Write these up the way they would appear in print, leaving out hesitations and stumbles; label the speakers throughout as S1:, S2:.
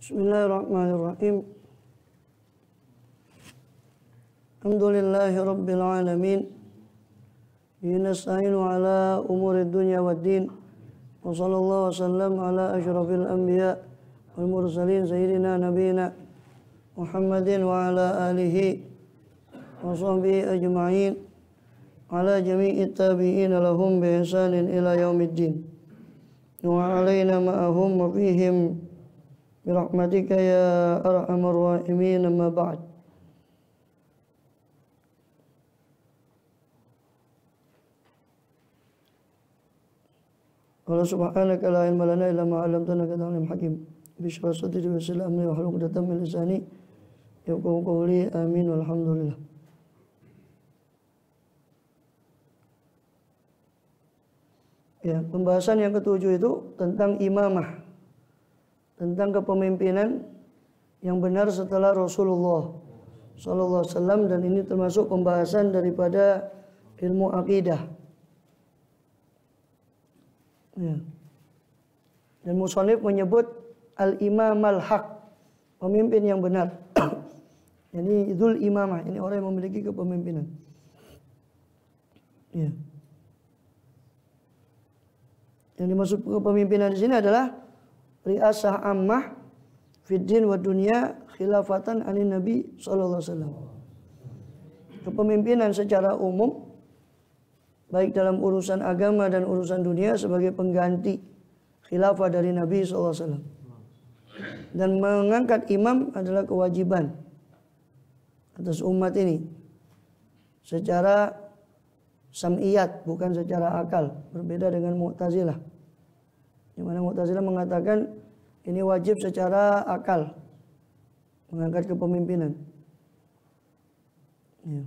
S1: Bismillahirrahmanirrahim. Alhamdulillahi rabbil alamin. Nasta'inu ala umuri dunya waddin. Wa sallallahu wasallam ala asyrafil anbiya wal mursalin sayyidina nabiyina Muhammadin wa ala alihi wa sahbihi ajma'in ala jami'i tabi'in lahum bi ihsanin ila yaumiddin. Wa alaina ma'ahum wa fihim birahmatika ya arhamar rahimin, amma ba'd. Qala subhanaka la ilma lana illa ma 'allamtana innaka antal alimul hakim. Bishrah sadri wa yassir amri wahlul 'uqdatam min lisani yafqahu qawli. Amin walhamdulillah. Ya, pembahasan yang ketujuh itu tentang imamah, tentang kepemimpinan yang benar setelah Rasulullah sallallahu alaihi wasallam, dan ini termasuk pembahasan daripada ilmu akidah. Ya. Dan musannif menyebut al-imam al-haq, pemimpin yang benar. Ini dzul imamah, ini orang yang memiliki kepemimpinan. Ya. Yang dimaksud kepemimpinan di sini adalah riasah ammah fid din wa dunya khilafatan anin nabi sallallahu alaihi wasallam. Kepemimpinan secara umum baik dalam urusan agama dan urusan dunia sebagai pengganti khilafah dari Nabi SAW. Dan mengangkat imam adalah kewajiban atas umat ini secara sam'iyat, bukan secara akal. Berbeda dengan Mu'tazilah, yang mana Mu'tazilah mengatakan ini wajib secara akal, mengangkat kepemimpinan. Ya.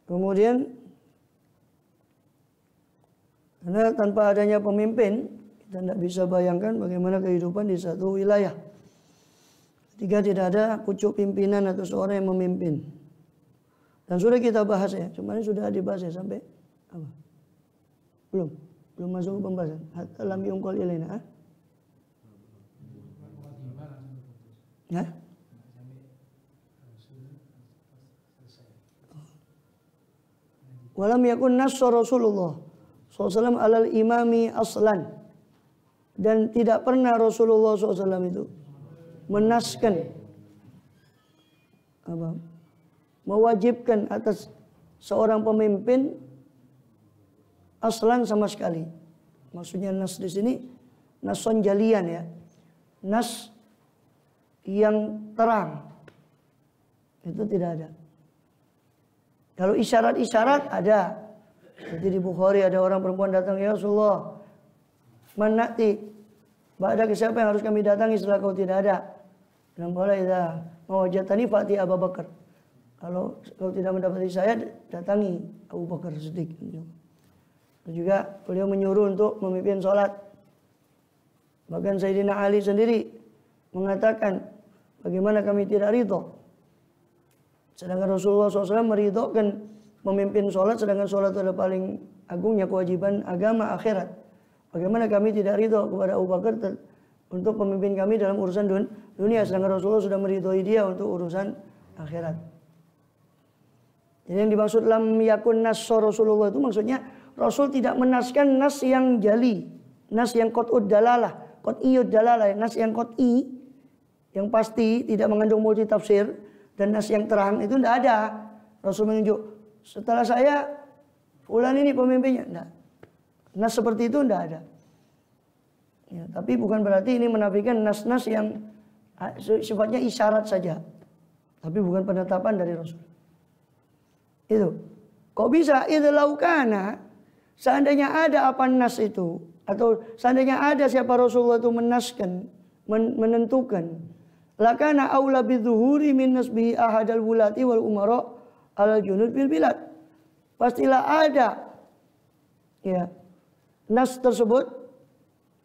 S1: Kemudian, karena tanpa adanya pemimpin, kita tidak bisa bayangkan bagaimana kehidupan di satu wilayah ketika tidak ada pucuk pimpinan atau seorang yang memimpin. Dan sudah kita bahas ya, kemarin sudah dibahas ya sampai apa? Belum masuk ke pembahasan. Hatta lam yunqal ilaina. Ya? Walam yakun nass Rasulullah SAW alal imami aslan, dan tidak pernah Rasulullah SAW itu menaskan apa, mewajibkan atas seorang pemimpin aslan sama sekali. Maksudnya nas di sini nason jalian ya, nas yang terang, itu tidak ada. Kalau isyarat-isyarat ada. Seperti di Bukhari ada orang perempuan datang, ya Rasulullah, manati, ba'dak, siapa yang harus kami datangi setelah kau tidak ada? Dan boleh ya, mawajatani fati Abu Bakar. Kalau kau tidak mendapati saya, datangi Abu Bakar Siddiq. Dan juga beliau menyuruh untuk memimpin sholat. Bahkan Sayyidina Ali sendiri mengatakan, bagaimana kami tidak ridho, sedangkan Rasulullah SAW meridhokan memimpin sholat, sedangkan sholat adalah paling agungnya kewajiban agama akhirat. Bagaimana kami tidak ridho kepada Abu Bakar untuk memimpin kami dalam urusan dunia, sedangkan Rasulullah sudah meridhoi dia untuk urusan akhirat. Jadi yang dimaksud lam yakun nas Rasulullah itu maksudnya Rasul tidak menaskan nas yang jali, nas yang qat'ud dalalah, qat'iyud dalalah, nas yang qat'i, yang pasti tidak mengandung multi tafsir. Dan nas yang terang itu tidak ada. Rasul menunjuk, setelah saya fulan ini pemimpinnya. Tidak. Nas seperti itu tidak ada. Ya, tapi bukan berarti ini menafikan nas-nas yang sifatnya isyarat saja. Tapi bukan penetapan dari Rasul. Itu. Kok bisa? Itu laukana. Seandainya ada apa nas itu, atau seandainya ada siapa Rasulullah itu menaskan, menentukan, lakana aula bidzuhuri min nasbihi ahadal wulati wal umara al junud bil bilad. Pastilah ada ya nas tersebut,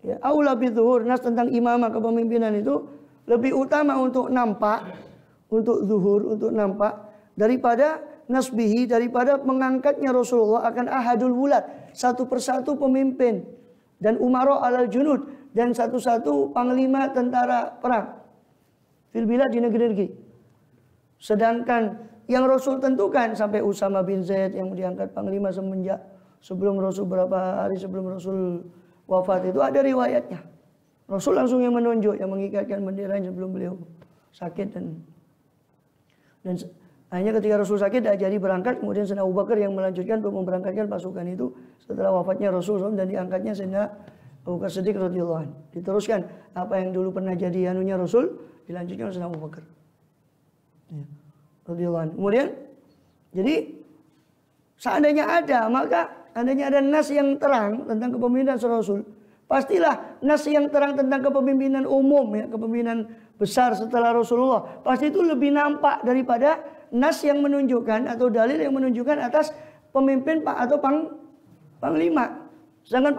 S1: ya aula bidzuhur, nas tentang imamah kepemimpinan itu lebih utama untuk nampak, untuk zuhur, untuk nampak daripada nasbihi, daripada mengangkatnya Rasulullah akan ahadul wulat, satu persatu pemimpin, dan umara alal junud, dan satu-satu panglima tentara perang. Fil bilad di negeri-negeri. Sedangkan yang Rasul tentukan sampai Usama bin Zaid yang diangkat panglima semenjak sebelum Rasul, berapa hari sebelum Rasul wafat itu ada riwayatnya. Rasul langsung yang menunjuk, yang mengikatkan bendera sebelum beliau sakit dan hanya ketika Rasul sakit tidak jadi berangkat, kemudian Sayyidina Abu Bakar yang melanjutkan untuk memberangkatkan pasukan itu setelah wafatnya Rasul dan diangkatnya Sayyidina Abu Bakar Siddiq radhiyallahu anhu. Diteruskan apa yang dulu pernah jadi anunya Rasul dilanjutkan oleh Sayyidina Abu Bakar. Ya. Radhiyallahu anhu. Kemudian jadi seandainya ada nas yang terang tentang kepemimpinan Rasul, pastilah nas yang terang tentang kepemimpinan umum ya, kepemimpinan besar setelah Rasulullah, pasti itu lebih nampak daripada nas yang menunjukkan atau dalil yang menunjukkan atas pemimpin atau panglima. Sedangkan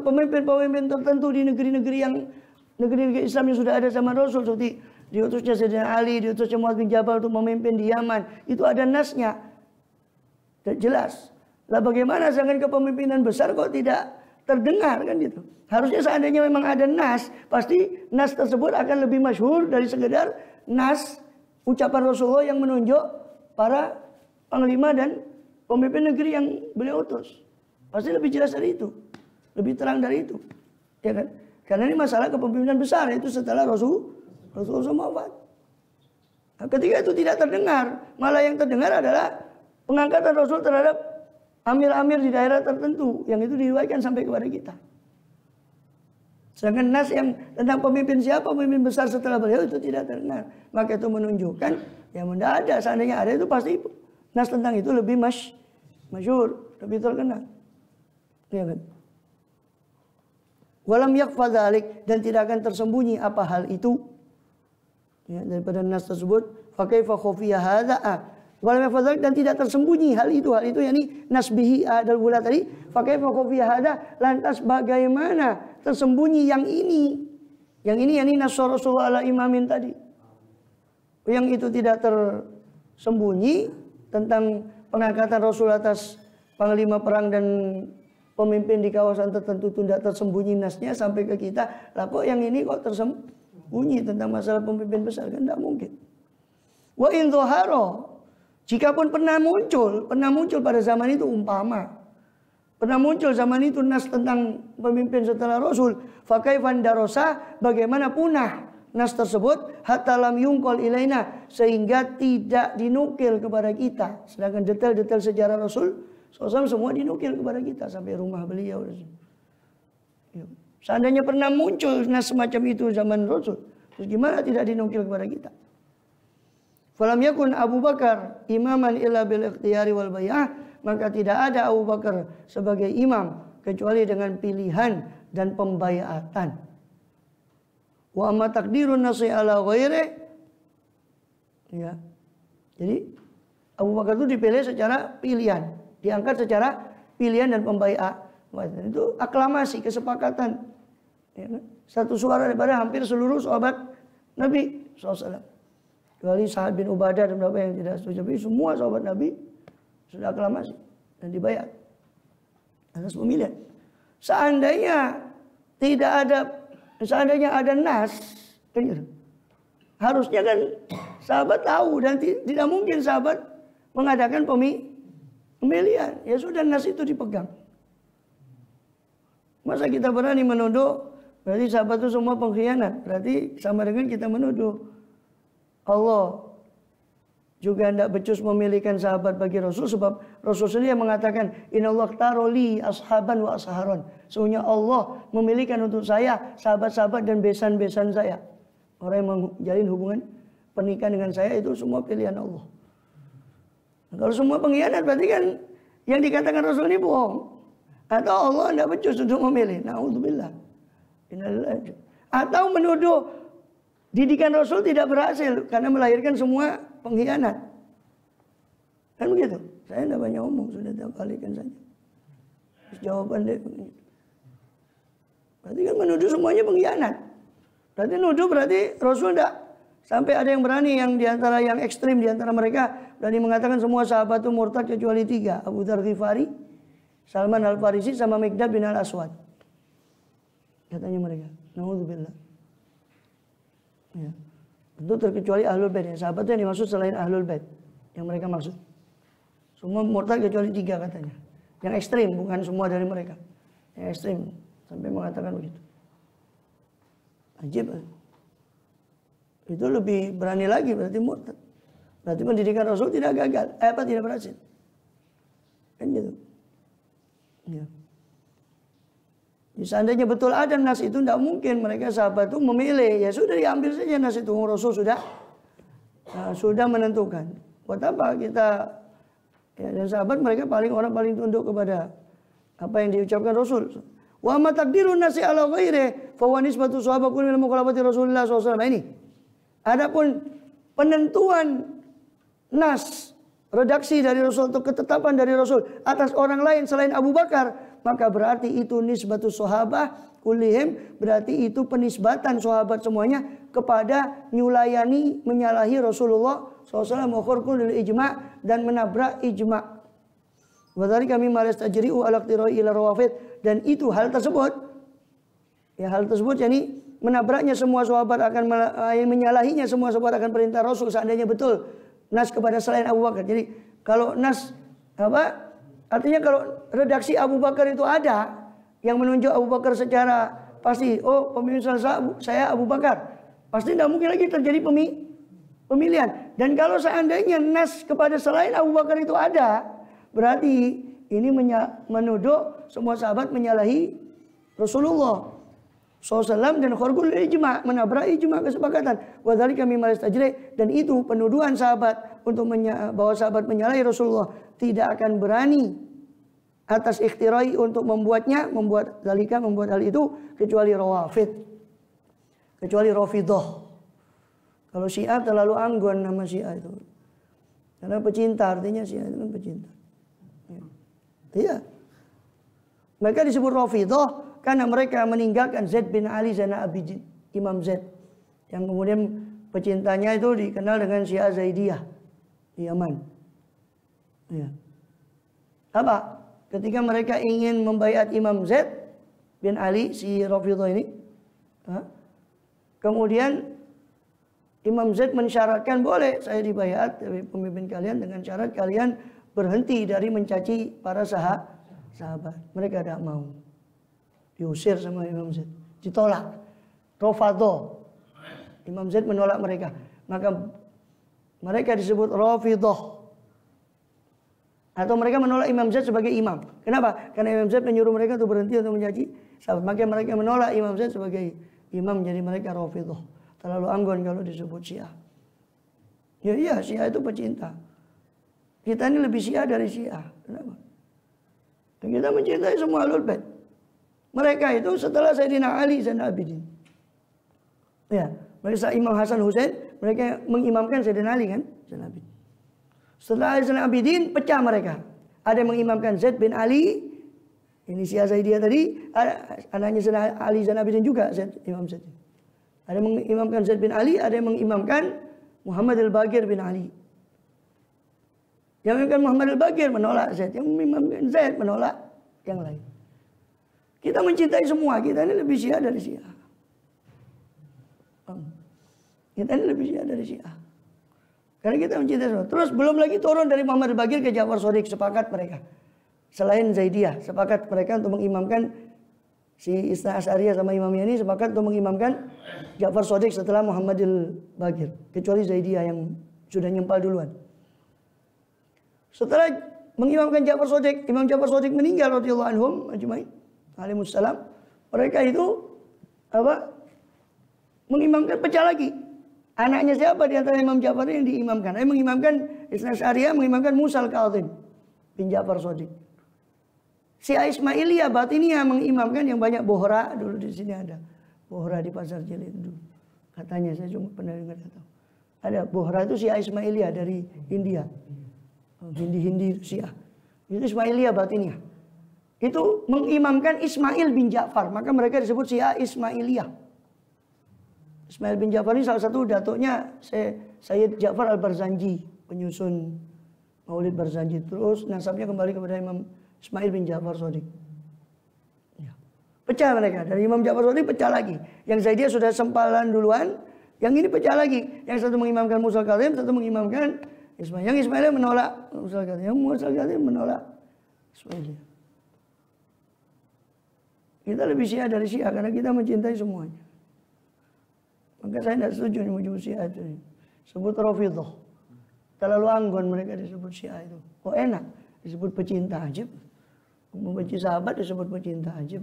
S1: pemimpin tertentu di negeri-negeri Islam yang sudah ada zaman Rasul, seperti diutusnya Sayyidina Ali, diutusnya Muadz bin Jabal untuk memimpin di Yaman, itu ada nasnya. Jelas. Lah bagaimana sedangkan kepemimpinan besar kok tidak terdengar kan gitu. Harusnya seandainya memang ada nas, pasti nas tersebut akan lebih masyhur dari sekedar nas ucapan Rasulullah yang menunjuk para panglima dan pemimpin negeri yang beliau utus. Pasti lebih jelas dari itu, lebih terang dari itu, ya kan? Karena ini masalah kepemimpinan besar itu setelah Rasulullah wafat. Nah, ketika itu tidak terdengar, malah yang terdengar adalah pengangkatan Rasul terhadap amir-amir di daerah tertentu yang itu diriwayatkan sampai kepada kita. Sedangkan nas yang tentang pemimpin siapa, pemimpin besar setelah beliau itu tidak terdengar. Maka itu menunjukkan yang tidak ada. Seandainya ada itu pasti nas tentang itu lebih masyhur, lebih terkenal. Ya kan? Walam yakfa dzalik, dan tidak akan tersembunyi apa hal itu. Ya, daripada nas tersebut, fa kaifa khafiya hadza. Walam yakfa dzalik, dan tidak tersembunyi hal itu yakni nasbihi adal wala tadi. Fa kaifa khafiya hadza, lantas bagaimana tersembunyi yang ini yakni nas Rasulullah ala imamin tadi. Yang itu tidak tersembunyi tentang pengangkatan Rasul atas panglima perang dan pemimpin di kawasan tertentu itu tidak tersembunyi nasnya sampai ke kita. Lah kok yang ini kok tersembunyi tentang masalah pemimpin besar, kan tidak mungkin. Wa in dhahara, jikapun pernah muncul pada zaman itu pernah muncul zaman itu nas tentang pemimpin setelah Rasul, fa kaifan darasa, bagaimana punah nas tersebut hatta lam yungqal ilaina, sehingga tidak dinukil kepada kita. Sedangkan detail-detail sejarah Rasul SAW semua dinukil kepada kita sampai rumah beliau. Seandainya pernah muncul nas semacam itu zaman Rasul, terus gimana tidak dinukil kepada kita? Falam yakun Abu Bakar imaman illa bil ikhtiyari wal bay'ah, maka tidak ada Abu Bakar sebagai imam kecuali dengan pilihan dan pembayatan. Wa amma takdirun nasi ala ghairi, ya. Jadi Abu Bakar itu dipilih secara pilihan, diangkat secara pilihan dan pembaiat. Itu aklamasi, kesepakatan, ya kan? Satu suara daripada hampir seluruh sahabat Nabi SAW. Kecuali Sa'ad bin Ubadah dan beberapa yang tidak setuju, tapi semua sahabat Nabi sudah aklamasi dan dibayar atas pemilihan. Seandainya ada nas, kan gitu. Harusnya kan sahabat tahu, dan tidak mungkin sahabat mengadakan pemilihan. Ya sudah, nas itu dipegang. Masa kita berani menuduh berarti sahabat itu semua pengkhianat? Berarti sama dengan kita menuduh Allah juga tidak becus memilihkan sahabat bagi Rasul, sebab Rasul sendiri yang mengatakan innallaha taroli ashaban wa asharon. Sesungguhnya Allah memilihkan untuk saya sahabat-sahabat dan besan-besan saya. Orang yang menjalin hubungan pernikahan dengan saya itu semua pilihan Allah. Nah, kalau semua pengkhianat berarti kan yang dikatakan Rasul ini bohong. Atau Allah tidak becus untuk memilih. Na'udzubillah. Innalillahi. Atau menuduh didikan Rasul tidak berhasil karena melahirkan semua pengkhianat. Kan begitu. Saya tidak banyak omong, sudah balikan saja. Terus jawaban dia begitu. Berarti kan menuduh semuanya pengkhianat. Berarti nuduh berarti Rasul tidak. Sampai ada yang berani, yang diantara yang ekstrim diantara mereka berani mengatakan semua sahabat itu murtad kecuali 3. Abu Dzar Ghifari, Salman Al-Farisi, sama Miqdad bin Al-Aswad. katanya mereka. Naudzubillah. Ya. Tentu terkecuali ahlul bait. Ya. Sahabat yang dimaksud selain ahlul bait yang mereka maksud. Semua murtad kecuali 3 katanya. Yang ekstrim, bukan semua dari mereka. Yang ekstrim sampai mengatakan begitu. Ajib. Itu lebih berani lagi berarti murtad. Berarti pendidikan Rasul tidak gagal, tidak berhasil. Kan gitu. Ya. Seandainya betul ada nas itu, tidak mungkin mereka sahabat itu memilih. Ya sudah diambil saja nas itu. Rasul sudah menentukan. Buat apa kita? Ya, dan sahabat mereka orang paling tunduk kepada apa yang diucapkan Rasul. Wa ma taqdirun nasi ala ghairi fa wa nisbatu sahabakum ila mukhalafati Rasulillah SAW. Ini. Adapun penentuan nas, redaksi dari Rasul atau ketetapan dari Rasul atas orang lain selain Abu Bakar, maka berarti itu nisbatus sahabah kullihim, berarti itu penisbatan sahabat semuanya kepada nyulayani, menyalahi Rasulullah SAW, mukhurqun lil ijma' dan menabrak ijma'. Wa dzalika mimma yastajri'u ala iqtira'i ila rawafid, dan itu hal tersebut yakni menabraknya semua sahabat akan menyalahinya semua sahabat akan perintah Rasul seandainya betul nas kepada selain Abu Bakar. Jadi kalau nas artinya kalau redaksi Abu Bakar itu ada yang menunjuk Abu Bakar secara pasti, oh pemimpin saya Abu Bakar, pasti tidak mungkin lagi terjadi pemilihan. Dan kalau seandainya nas kepada selain Abu Bakar itu ada, berarti ini menuduh semua sahabat menyalahi Rasulullah SAW dan khurqul ijma', menabrak ijma' kesepakatan. Wa dzalika mimma yastajri, dan itu penuduhan sahabat untuk bahwa sahabat menyalahi Rasulullah tidak akan berani atas ikhtirai untuk membuat hal itu kecuali rawafid, kecuali Rafidah. Kalau Syiah terlalu anggun nama Syiah itu. Karena pecinta, artinya Syiah itu kan pecinta. Iya. Mereka disebut Rafidah karena mereka meninggalkan Zaid bin Ali Zainal Abidin, Imam Zaid, yang kemudian pecintanya itu dikenal dengan Syiah Zaidiyah di Yaman. Ya. Apa? Ketika mereka ingin membaiat Imam Zaid bin Ali, si Rafidah ini, kemudian Imam Zaid mensyaratkan, boleh saya dibaiat pemimpin kalian dengan syarat kalian berhenti dari mencaci para sahabat. Mereka tidak mau. Diusir sama Imam Zaid, ditolak. Rafadah. Imam Zaid menolak mereka. Maka mereka disebut Rafidah. Atau mereka menolak Imam Zaid sebagai imam. Kenapa? Karena Imam Zaid menyuruh mereka untuk berhenti untuk mencaci sahabat. Maka mereka menolak Imam Zaid sebagai imam, jadi mereka Rafidah. Terlalu anggun kalau disebut Syiah. Ya iya, Syiah itu pecinta. Kita ini lebih Syiah dari Syiah. Kenapa? Dan kita mencintai semua Ahlul Bait. Mereka itu setelah Sayyidina Ali Zainal Abidin. Ya, mereka Imam Hasan Husain, mereka mengimamkan Sayyidina Ali kan, Zainal Abidin. Setelah Ali Zainal Abidin pecah mereka. Ada yang mengimamkan Zaid bin Ali, ini Syiah Zaidiyah tadi, anaknya Sayyidina Ali Zainal Abidin juga Imam Zaid. Ada yang mengimamkan Zaid bin Ali, ada yang mengimamkan Muhammad al-Baqir bin Ali. Yang mengimamkan Muhammad al-Baqir menolak Zaid, yang mengimamkan Zaid menolak yang lain. Kita mencintai semua, kita ini lebih Syiah dari Syiah. Kita ini lebih Syiah dari Syiah. Karena kita mencintai semua. Terus belum lagi turun dari Muhammad al-Baqir ke Ja'far Shadiq, sepakat mereka. Selain Zaidiyah, sepakat mereka untuk mengimamkan si Isna Asy'ariyah sama imamnya ini, sepakat untuk mengimamkan Ja'far Shadiq setelah Muhammad al-Baqir. Kecuali Zaidiyah yang sudah nyempal duluan. Setelah mengimamkan Ja'far Shadiq, Imam Ja'far Shadiq meninggal radhiyallahu anhum ajmain. Alaihissalam, mereka itu mengimamkan pecah lagi. Anaknya siapa di antara Imam Ja'far yang diimamkan? Yang mengimamkan Isna Asy'ariyah, mengimamkan Musa al-Kadzim bin Ja'far Shadiq. Syiah Ismailiyah Batiniyah mengimamkan yang banyak Bohra, dulu di sini ada Bohra di Pasar Cilik dulu. Katanya saya cuma pernah dengar tahu. Ada Bohra itu Syiah Ismailiyah dari India. Hindi Syiah. Itu Ismailiyah Batiniyah. Itu mengimamkan Ismail bin Ja'far, maka mereka disebut Syiah Ismailiyah. Ismail bin Ja'far ini salah satu datuknya Sayyid Ja'far al-Barzanji, penyusun Maulid Barzanji. Terus nasabnya kembali kepada Imam Ismail bin Ja'far Shadiq. Ya. Pecah mereka. Dari Imam Ja'far Shadiq pecah lagi. Yang Zaidiyah sudah sempalan duluan. Yang ini pecah lagi. Yang satu mengimamkan Mursal Kadhim, satu mengimamkan Ismail. Yang Ismailiyah menolak Mursal Kadhim. Yang Mursal Kadhim menolak Ismailiyah. Kita lebih Syiah dari Syiah karena kita mencintai semuanya. Maka saya tidak setuju menyebut Syiah itu. Sebut Rafidhah. Terlalu anggun mereka disebut Syiah itu. Kok enak disebut pecinta aja. Membenci sahabat disebut pecinta aja.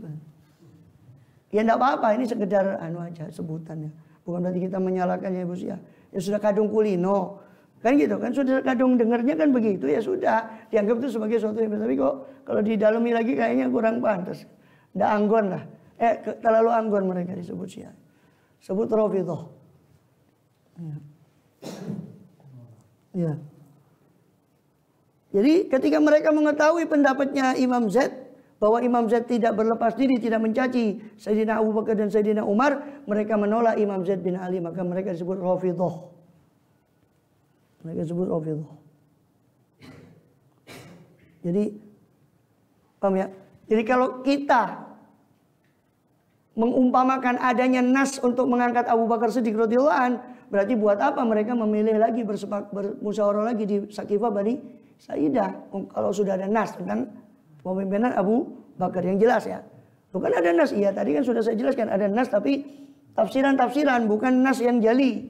S1: Ya enggak apa-apa, ini sekedar aja sebutannya. Bukan berarti kita menyalahkan ya Ibu Syiah. Ya sudah kadung kulino. Kan gitu kan, sudah kadung dengarnya kan begitu, ya sudah. Dianggap itu sebagai suatu yang tapi kok kalau didalami lagi kayaknya kurang pantas. Nggak anggun lah. Terlalu anggun mereka disebut Syiah. Sebut Rafidhah. Ya. Jadi ketika mereka mengetahui pendapatnya Imam Z, bahwa Imam Z tidak berlepas diri, tidak mencaci Sayyidina Abu Bakar dan Sayyidina Umar, mereka menolak Imam Z bin Ali, maka mereka disebut Rafidhah. Mereka disebut Rafidhah. Jadi paham ya? Jadi kalau kita mengumpamakan adanya nas untuk mengangkat Abu Bakar Siddiq radhiyallahu an, berarti buat apa mereka memilih lagi bermusyawarah lagi di Saqifah Bani Sa'idah kalau sudah ada nas tentang pemimpinan Abu Bakar yang jelas ya. Bukan ada nas, iya tadi kan sudah saya jelaskan ada nas tapi tafsiran-tafsiran bukan nas yang jali.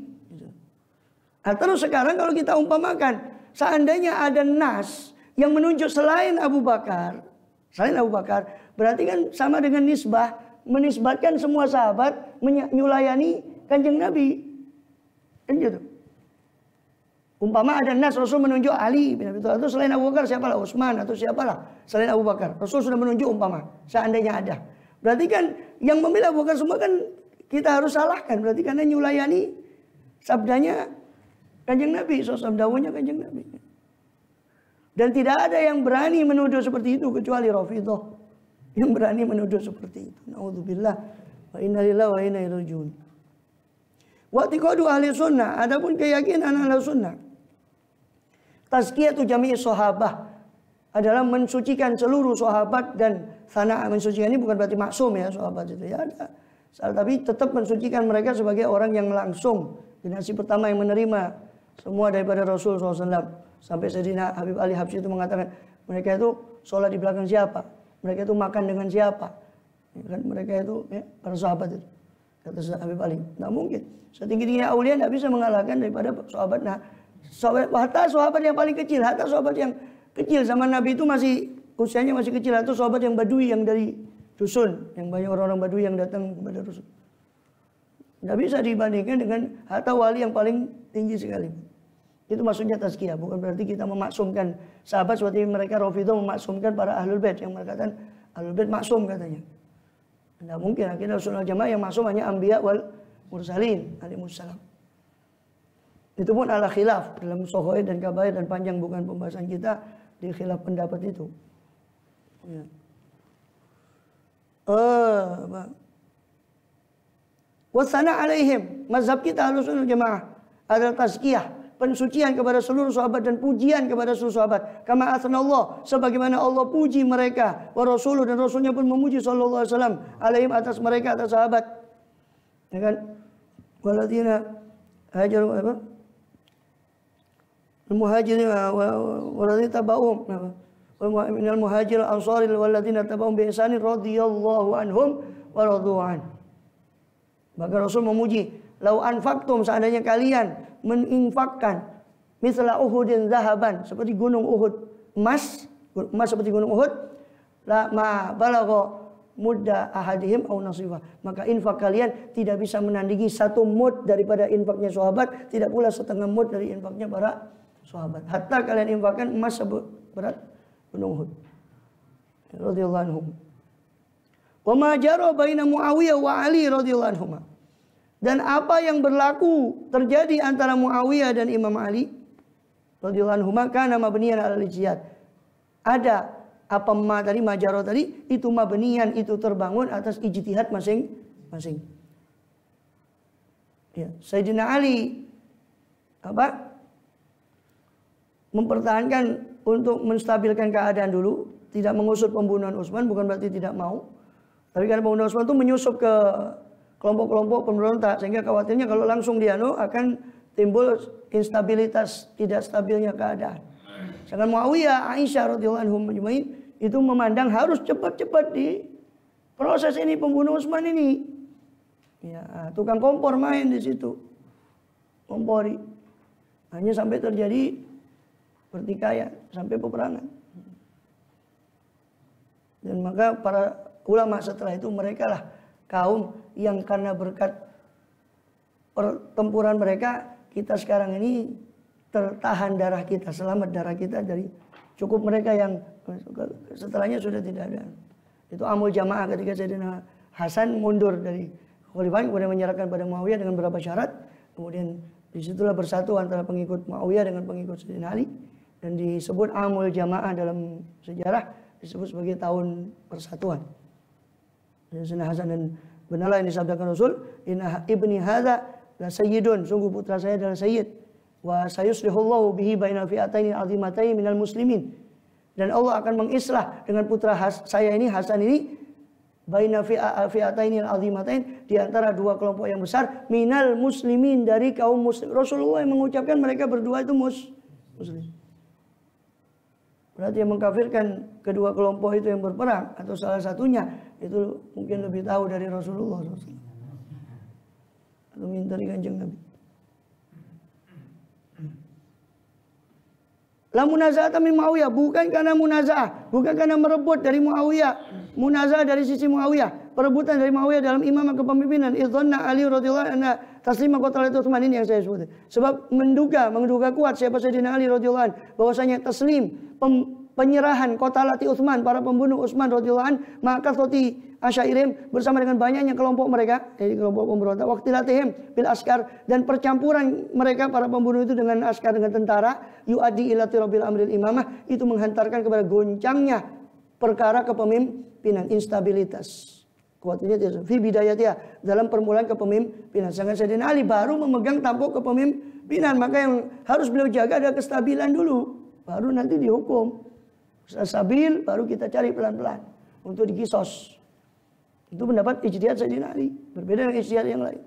S1: Nah, terus sekarang kalau kita umpamakan seandainya ada nas yang menunjuk selain Abu Bakar, berarti kan sama dengan nisbah, menisbatkan semua sahabat menyulayani Kanjeng Nabi. Kan gitu. Umpama ada nas Rasul menunjuk Ali bin Abi Thalib, atau selain Abu Bakar siapalah, Utsman atau siapalah selain Abu Bakar. Rasul sudah menunjuk umpama, seandainya ada. Berarti kan yang memilih Abu Bakar semua kan kita harus salahkan. Berarti karena nyulayani sabdanya Kanjeng Nabi, dawuhnya Kanjeng Nabi. Dan tidak ada yang berani menuduh seperti itu kecuali Rafidhah yang berani menuduh seperti itu. Nauzubillah wa inna lillahi wa inna ilaihi raji'un. Wa i'tiqadu ahli sunnah, adapun keyakinan ahli sunnah, tazkiyatu jami'i sahabah adalah mensucikan seluruh sahabat, dan sana mensucikan ini bukan berarti maksum ya sahabat itu ya ada. Tapi tetap mensucikan mereka sebagai orang yang langsung generasi pertama yang menerima semua daripada Rasul SAW. Sampai Sayyidina Habib Ali Habsyi itu mengatakan mereka itu sholat di belakang siapa, mereka itu makan dengan siapa, kan mereka itu ya, para sahabat itu. Kata Habib Ali, tidak mungkin setinggi-tingginya aulia tidak bisa mengalahkan daripada sahabat. Nah, sahabat yang paling kecil, sahabat yang kecil zaman Nabi itu masih usianya masih kecil, atau sahabat yang badui yang dari dusun, yang banyak orang-orang badui yang datang kepada Rasul. Tidak bisa dibandingkan dengan hatta wali yang paling tinggi sekali. Itu maksudnya tazkiyah, bukan berarti kita memaksumkan sahabat seperti mereka Rafidhah memaksumkan para ahlul bait yang mengatakan ahlul bait maksum katanya. Tidak mungkin, akhirnya Rasulullah jamaah yang maksum hanya anbiya wal mursalin alaihissalam. Itu pun ala khilaf dalam Sahih dan Kabair dan panjang, bukan pembahasan kita di khilaf pendapat itu. Ya. Wasana alaihim, mazhab kita Ahlussunnah Jamaah adalah tazkiyah, pensucian kepada seluruh sahabat dan pujian kepada seluruh sahabat. Kama athnallah, sebagaimana Allah puji mereka, wa rasuluh, dan rasulnya pun memuji sallallahu alaihi wasallam alaihim, atas mereka, atas sahabat. Ya kan? Waladina hajaru apa? Al-muhajirin waladina tabauhum. Wa minal muhajir ansari waladina tabauhum bi ihsanin radhiyallahu anhum wa radu an. Maka Rasul memuji, lau anfaqtum, seandainya kalian meninfakkan misla Uhudin zahaban, seperti gunung Uhud emas seperti gunung Uhud, la ma balagha mudda ahadihim au nasifah, maka infak kalian tidak bisa menandingi satu mud daripada infaknya sahabat, tidak pula setengah mud dari infaknya para sahabat. Hatta kalian infakkan emas seberat gunung Uhud. Radhiyallahu anhum. Wa ma jara baina Muawiyah wa Ali radhiyallahu anhuma. Dan apa yang berlaku terjadi antara Muawiyah dan Imam Ali radhiyallahu anhuma kana mabniyan ala al-ijtihad. Ada apa tadi majaro tadi itu mabniyan, itu terbangun atas ijtihad masing-masing. Ya, Sayyidina Ali mempertahankan untuk menstabilkan keadaan dulu, tidak mengusut pembunuhan Utsman, bukan berarti tidak mau. Tapi karena Bang Utsman itu menyusup ke kelompok-kelompok pemberontak, sehingga khawatirnya kalau langsung dianu akan timbul instabilitas, tidak stabilnya keadaan. Sedangkan Muawiyah, Aisyah radhiyallahu anhum ajmain itu memandang harus cepat-cepat di proses ini pembunuh Utsman ini. Ya, tukang kompor main di situ. Kompori. Hanya sampai terjadi pertikaian, sampai peperangan. Dan maka para ulama setelah itu mereka lah kaum yang karena berkat pertempuran mereka kita sekarang ini tertahan darah kita, selamat darah kita dari cukup mereka yang setelahnya sudah tidak ada. Itu amul jamaah ketika Sayyidina Hasan mundur dari kekhalifahan kemudian menyerahkan pada Muawiyah dengan beberapa syarat. Kemudian disitulah bersatu antara pengikut Muawiyah dengan pengikut Sayyidina Ali dan disebut amul jamaah dalam sejarah, disebut sebagai tahun persatuan. Sayyidina Hasan, dan benarlah yang disabdakan Rasul, inna ibni hadza la sayyidun, sungguh putra saya adalah sayyid, wa sayuslihullahu bihi bainal fi'ataini azimataini minal muslimin, dan Allah akan mengislah dengan putra saya ini, Hasan ini, baina fi'ataini azimatain, di antara dua kelompok yang besar, minal muslimin, dari kaum muslim. Rasulullah yang mengucapkan mereka berdua itu muslim. Berarti yang mengkafirkan kedua kelompok itu yang berperang atau salah satunya itu mungkin lebih tahu dari Rasulullah SAW. Atau minta dari Kanjeng Nabi. La munaza'ata min Muawiyah, bukan karena munaza'ah, bukan karena merebut dari Muawiyah. Munaza'ah dari sisi Muawiyah, perebutan dari Muawiyah dalam imam kepemimpinan. Idzanna Ali radhiyallahu anhu taslima qatala Utsman, ini yang saya sebut. Sebab menduga kuat siapa Sayyidina Ali radhiyallahu anhu bahwasanya taslim, penyerahan qatalati Utsman, para pembunuh Utsman radhiyallahu anhu, maka soti asyairim, bersama dengan banyaknya kelompok mereka, jadi kelompok pemberontak, waqtilatihim bil askar, dan percampuran mereka para pembunuh itu dengan askar, dengan tentara, yu'addi ila tirabil amril imamah, itu menghantarkan kepada goncangnya perkara kepemimpinan, instabilitas. Kuatnya tidak fi bidayatiha, dalam permulaan kepemimpinan. Sedangkan Sayyidina Ali baru memegang tampuk kepemimpinan, maka yang harus beliau jaga adalah kestabilan dulu, baru nanti dihukum. Stabil baru kita cari pelan-pelan untuk dikisos. Itu pendapat ijtihad Sayyidina Ali, berbeda dengan ijtihad yang lain.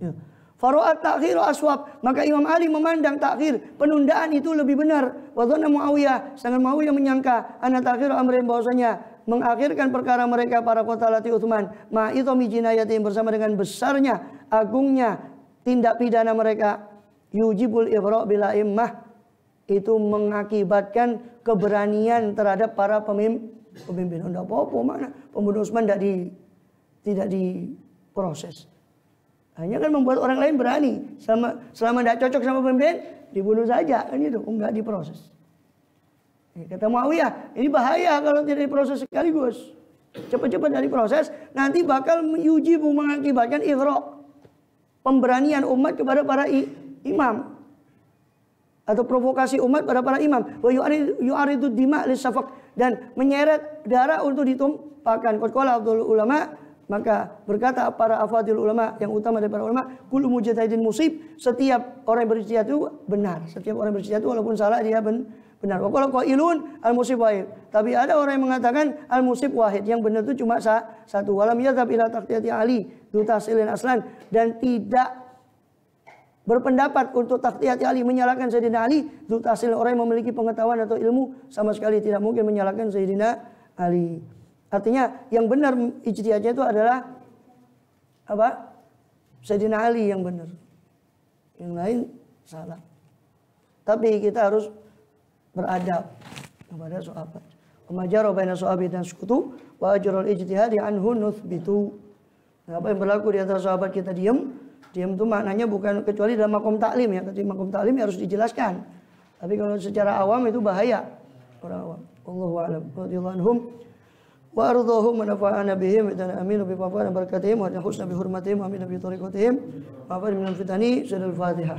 S1: Ya. Faru'at ta'khir aswab, maka Imam Ali memandang takhir, penundaan itu lebih benar. Wa dhanna Muawiyah, sedangkan Muawiyah menyangka anna ta'khir amrin, bahwasanya mengakhirkan perkara mereka para qatalati Utsman ma idhami jinayatihim, bersama dengan besarnya, agungnya tindak pidana mereka, yujibul ighra' bila immah, itu mengakibatkan keberanian terhadap para pemimpin. Tidak apa-apa, mana pembunuh Utsman tidak diproses. Hanya kan membuat orang lain berani. Selama tidak cocok sama pemimpin, dibunuh saja, kan itu, enggak diproses. Kata Muawiyah, ini bahaya kalau tidak diproses sekaligus. Cepat-cepat dari proses, nanti bakal yujibu, mengakibatkan ighra', pemberanian umat kepada para imam, atau provokasi umat pada para imam. Wa yu'aridu dima' lisafaq, dan menyeret darah untuk ditumpahkan. Qala Abdul ulama, maka berkata para afadil ulama yang utama dari para ulama, kullu mujtahidin musib, setiap orang berijtihad itu benar. Setiap orang berijtihad itu walaupun salah dia benar. Wa qala qailun al musib wahid, tapi ada orang yang mengatakan al musib wahid, yang benar itu cuma satu. Walam yadhab ila taqtiyati Ali dutasilin aslan, dan tidak berpendapat untuk taqtiyati Ali, menyalahkan Sayyidina Ali, dutasil, orang yang memiliki pengetahuan atau ilmu sama sekali tidak mungkin menyalahkan Sayyidina Ali. Artinya yang benar ijtihadnya itu adalah apa? Sayyidina Ali yang benar. Yang lain salah. Tapi kita harus beradab kepada sahabat. Majara baina sahabat dan sekutu wa ajrul ijtihadi anhu nuthbitu. Apa yang berlaku di antara sahabat kita diam itu maknanya bukan kecuali dalam makom taklim ya. Kecuali makom taklim harus dijelaskan. Tapi kalau secara awam itu bahaya. Orang awam. Allahu a'lam. Radhiyallahu anhum wa ardhahum wa nafa'ana bihim wa aminu bi fadlan barakatihim wa husna bi hurmatihim wa amina bi tariqatihim wa afad min al-fitani. Surah Al-Fatihah.